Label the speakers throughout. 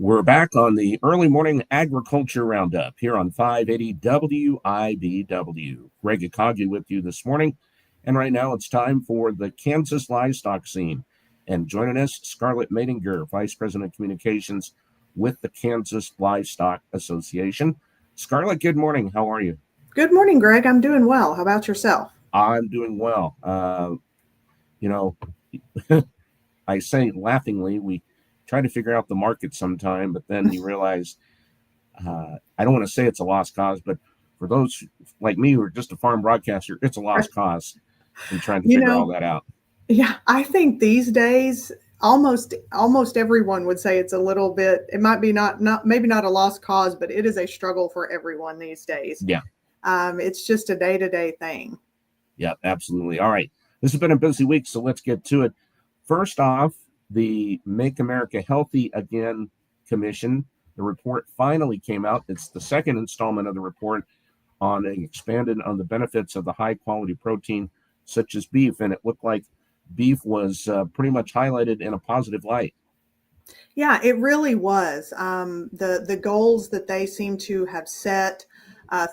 Speaker 1: We're back on the early morning agriculture roundup here on 580 WIBW. Greg Akagi with you this morning. And right now it's time for the Kansas livestock scene. And joining us, Scarlett Madinger, Vice President of Communications with the Kansas Livestock Association. Scarlett, good morning. How are you?
Speaker 2: Good morning, Greg. I'm doing well. How about yourself?
Speaker 1: I'm doing well. I say laughingly, we try to figure out the market sometime, but then you realize I don't want to say it's a lost cause, but for those like me who are just a farm broadcaster, it's a lost cause in trying to figure all that out.
Speaker 2: Yeah, I think these days almost everyone would say it's a little bit. It might be not maybe not a lost cause, but it is a struggle for everyone these days.
Speaker 1: Yeah,
Speaker 2: it's just a day-to-day thing.
Speaker 1: Yeah, absolutely. All right, this has been a busy week, so let's get to it. First off, the Make America Healthy Again Commission. The report finally came out. It's the second installment of the report on expanded on the benefits of the high quality protein such as beef, and it looked like beef was pretty much highlighted in a positive light.
Speaker 2: Yeah, it really was. The goals that they seem to have set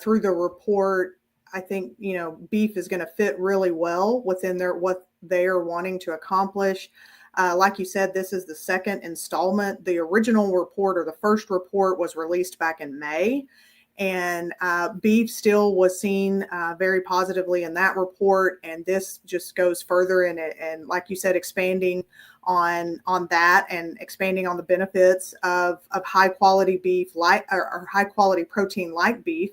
Speaker 2: through the report, I think beef is going to fit really well within what they are wanting to accomplish. Like you said, this is the second installment. The original report, or the first report, was released back in May, and beef still was seen very positively in that report. And this just goes further in it, and like you said, expanding on that and expanding on the benefits of high quality beef, or high quality protein like beef.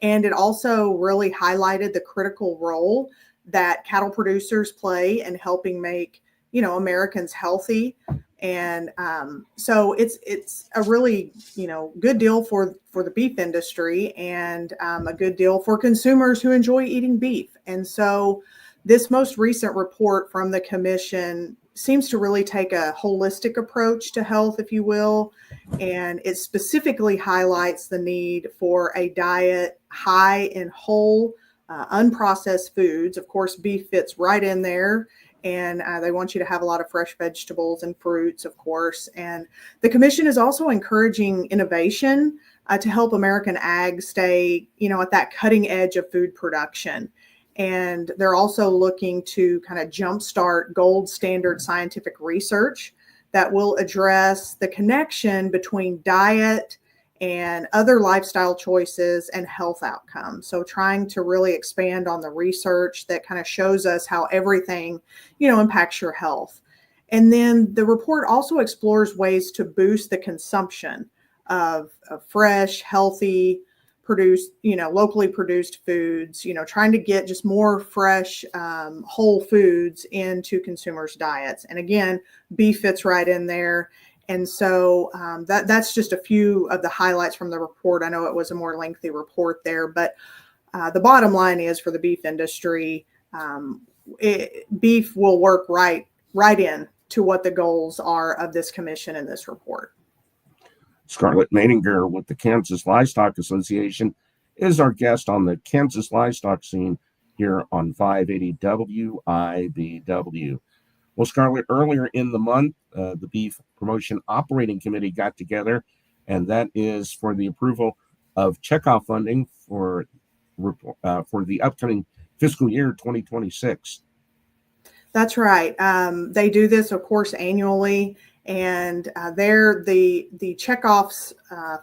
Speaker 2: And it also really highlighted the critical role that cattle producers play in helping make Americans healthy. And so it's a really good deal for the beef industry, and a good deal for consumers who enjoy eating beef. And so this most recent report from the commission seems to really take a holistic approach to health, if you will, and it specifically highlights the need for a diet high in whole, unprocessed foods. Of course, beef fits right in there. And they want you to have a lot of fresh vegetables and fruits, of course. And the commission is also encouraging innovation to help American ag stay, at that cutting edge of food production. And they're also looking to kind of jumpstart gold standard scientific research that will address the connection between diet and other lifestyle choices and health outcomes. So trying to really expand on the research that kind of shows us how everything, impacts your health. And then the report also explores ways to boost the consumption of fresh, healthy, produced, locally produced foods, trying to get just more fresh, whole foods into consumers' diets. And again, beef fits right in there. And so that's just a few of the highlights from the report. I know it was a more lengthy report there, but the bottom line is, for the beef industry, beef will work right in to what the goals are of this commission and this report.
Speaker 1: Scarlett Madinger with the Kansas Livestock Association is our guest on the Kansas livestock scene here on 580 WIBW. Well, Scarlett, earlier in the month, the Beef Promotion Operating Committee got together, and that is for the approval of checkoff funding for the upcoming fiscal year 2026.
Speaker 2: That's right. They do this, of course, annually, and the checkoffs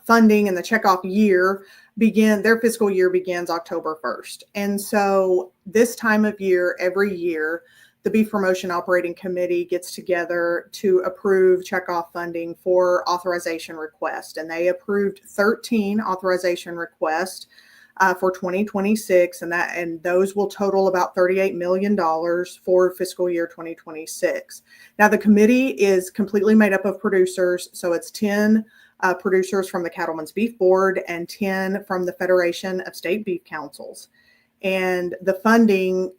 Speaker 2: funding and the checkoff year their fiscal year begins October 1st. And so this time of year, every year, the Beef Promotion Operating Committee gets together to approve checkoff funding for authorization requests. And they approved 13 authorization requests for 2026, and those will total about $38 million for fiscal year 2026. Now, the committee is completely made up of producers, so it's 10 producers from the Cattlemen's Beef Board and 10 from the Federation of State Beef Councils. And the funding,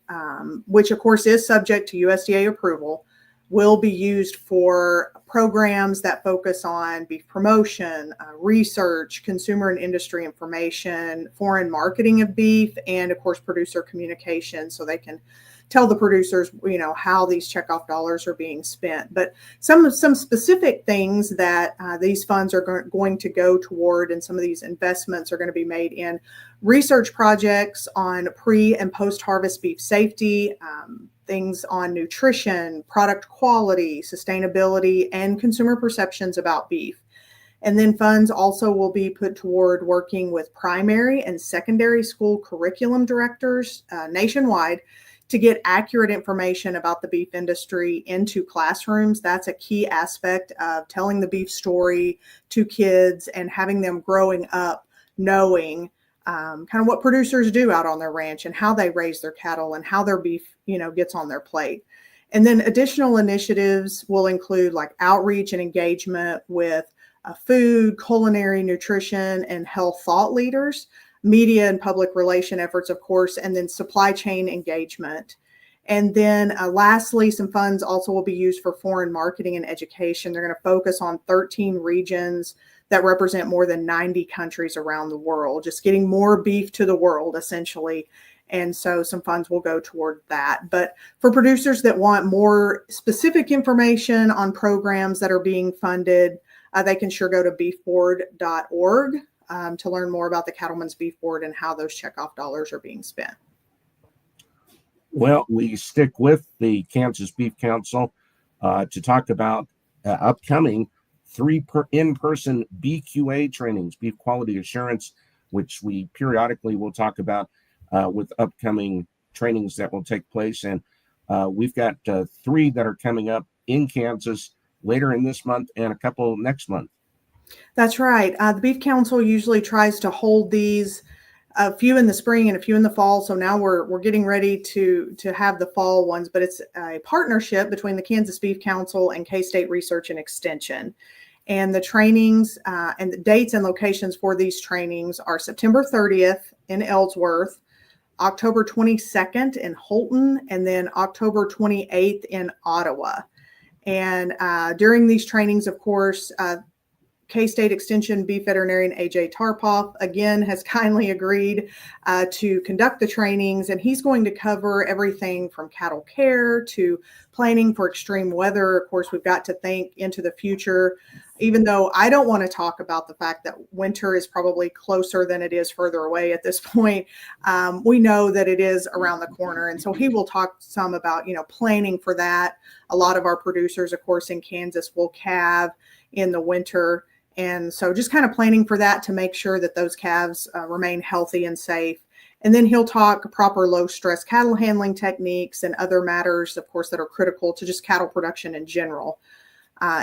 Speaker 2: which of course is subject to USDA approval, will be used for programs that focus on beef promotion, research, consumer and industry information, foreign marketing of beef, and of course producer communication, so they can tell the producers, how these checkoff dollars are being spent. But some specific things that these funds are going to go toward, and some of these investments are going to be made in research projects on pre and post-harvest beef safety, things on nutrition, product quality, sustainability, and consumer perceptions about beef. And then funds also will be put toward working with primary and secondary school curriculum directors nationwide to get accurate information about the beef industry into classrooms. That's a key aspect of telling the beef story to kids and having them growing up knowing kind of what producers do out on their ranch and how they raise their cattle and how their beef, gets on their plate. And then additional initiatives will include like outreach and engagement with food, culinary, nutrition, and health thought leaders, media and public relation efforts, of course, and then supply chain engagement. And then lastly, some funds also will be used for foreign marketing and education. They're going to focus on 13 regions that represent more than 90 countries around the world, just getting more beef to the world, essentially. And so some funds will go toward that. But for producers that want more specific information on programs that are being funded, they can sure go to beefboard.org to learn more about the Cattlemen's Beef Board and how those checkoff dollars are being spent.
Speaker 1: Well, we stick with the Kansas Beef Council to talk about upcoming 3 in-person BQA trainings, beef quality assurance, which we periodically will talk about with upcoming trainings that will take place. And we've got 3 that are coming up in Kansas later in this month and a couple next month.
Speaker 2: That's right. The Beef Council usually tries to hold these, a few in the spring and a few in the fall. So now we're getting ready to have the fall ones, but it's a partnership between the Kansas Beef Council and K-State Research and Extension. And the trainings and the dates and locations for these trainings are September 30th in Ellsworth, October 22nd in Holton, and then October 28th in Ottawa. And during these trainings, of course, K-State Extension Beef Veterinarian AJ Tarpoff, again, has kindly agreed to conduct the trainings, and he's going to cover everything from cattle care to planning for extreme weather. Of course, we've got to think into the future, even though I don't want to talk about the fact that winter is probably closer than it is further away at this point. We know that it is around the corner, and so he will talk some about, planning for that. A lot of our producers, of course, in Kansas will calve in the winter. And so just kind of planning for that to make sure that those calves remain healthy and safe. And then he'll talk proper low stress cattle handling techniques and other matters, of course, that are critical to just cattle production in general.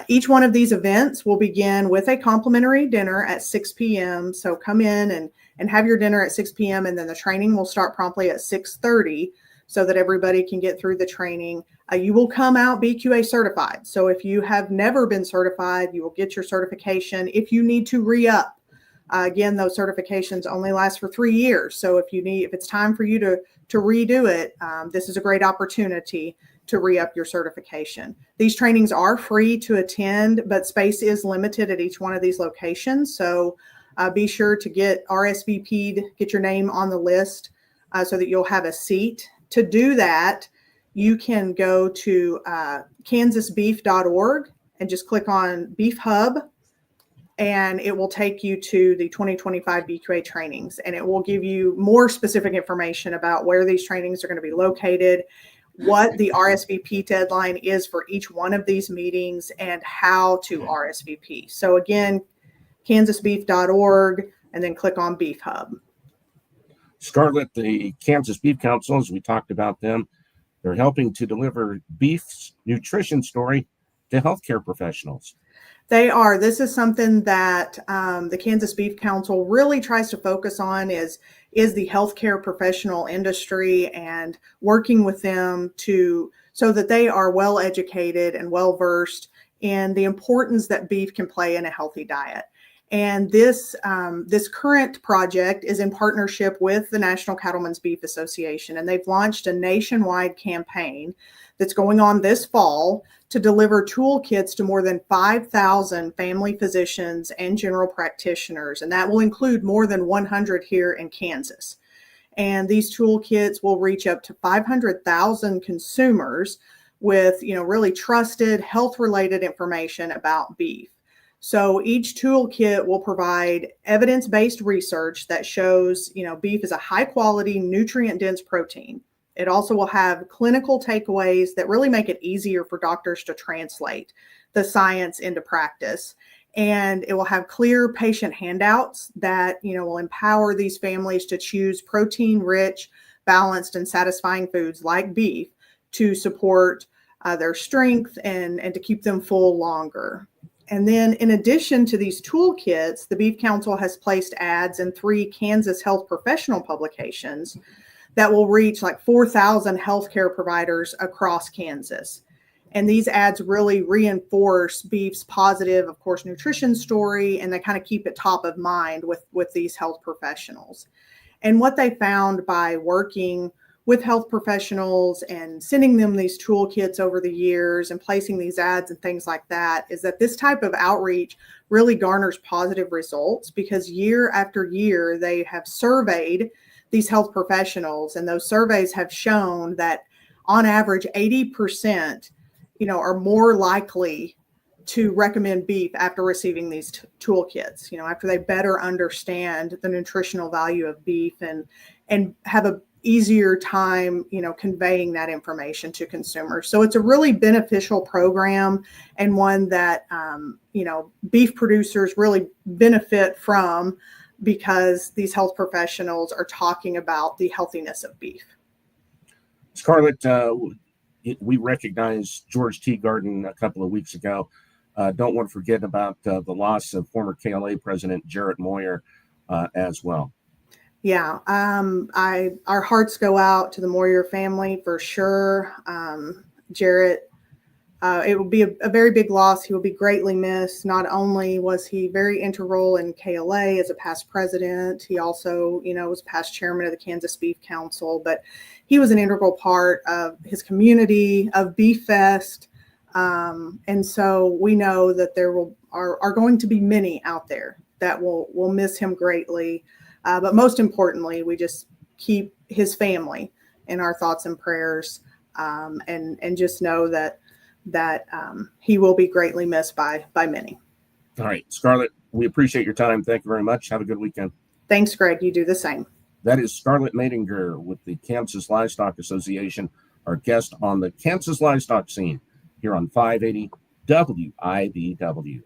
Speaker 2: Each one of these events will begin with a complimentary dinner at 6 p.m. So come in and have your dinner at 6 p.m. and then the training will start promptly at 6:30 so that everybody can get through the training. You will come out BQA certified. So if you have never been certified, you will get your certification. If you need to re-up, again, those certifications only last for 3 years. So if it's time for you to redo it, this is a great opportunity to re-up your certification. These trainings are free to attend, but space is limited at each one of these locations. So be sure to get RSVP'd, get your name on the list so that you'll have a seat. To do that, you can go to kansasbeef.org and just click on Beef Hub, and it will take you to the 2025 BQA trainings, and it will give you more specific information about where these trainings are going to be located, what the RSVP deadline is for each one of these meetings, and how to RSVP. So again, kansasbeef.org, and then click on Beef Hub.
Speaker 1: Scarlett, the Kansas Beef Council, as we talked about them, they're helping to deliver beef's nutrition story to healthcare professionals.
Speaker 2: They are. This is something that the Kansas Beef Council really tries to focus on is the healthcare professional industry and working with them so that they are well educated and well versed in the importance that beef can play in a healthy diet. And this current project is in partnership with the National Cattlemen's Beef Association, and they've launched a nationwide campaign that's going on this fall to deliver toolkits to more than 5,000 family physicians and general practitioners, and that will include more than 100 here in Kansas. And these toolkits will reach up to 500,000 consumers with, really trusted health-related information about beef. So each toolkit will provide evidence-based research that shows, beef is a high-quality, nutrient-dense protein. It also will have clinical takeaways that really make it easier for doctors to translate the science into practice. And it will have clear patient handouts that, will empower these families to choose protein-rich, balanced, and satisfying foods like beef to support their strength and to keep them full longer. And then in addition to these toolkits, the Beef Council has placed ads in 3 Kansas health professional publications that will reach like 4,000 healthcare providers across Kansas. And these ads really reinforce beef's positive, of course, nutrition story, and they kind of keep it top of mind with these health professionals. And what they found by working with health professionals and sending them these toolkits over the years and placing these ads and things like that is that this type of outreach really garners positive results, because year after year they have surveyed these health professionals, and those surveys have shown that on average 80% are more likely to recommend beef after receiving these toolkits, after they better understand the nutritional value of beef and have a easier time, conveying that information to consumers. So it's a really beneficial program, and one that, beef producers really benefit from, because these health professionals are talking about the healthiness of beef.
Speaker 1: Scarlett, we recognized George Teagarden a couple of weeks ago. Don't want to forget about the loss of former KLA president Jarrett Moyer as well.
Speaker 2: Yeah, our hearts go out to the Moyer family for sure. Jarrett, it will be a very big loss. He will be greatly missed. Not only was he very integral in KLA as a past president, he also, was past chairman of the Kansas Beef Council, but he was an integral part of his community, of Beef Fest. And so we know that there are going to be many out there that will miss him greatly. But most importantly, we just keep his family in our thoughts and prayers, and just know that he will be greatly missed by many.
Speaker 1: All right, Scarlett, we appreciate your time. Thank you very much. Have a good weekend.
Speaker 2: Thanks, Greg. You do the same.
Speaker 1: That is Scarlett Madinger with the Kansas Livestock Association, our guest on the Kansas livestock scene here on 580 WIBW.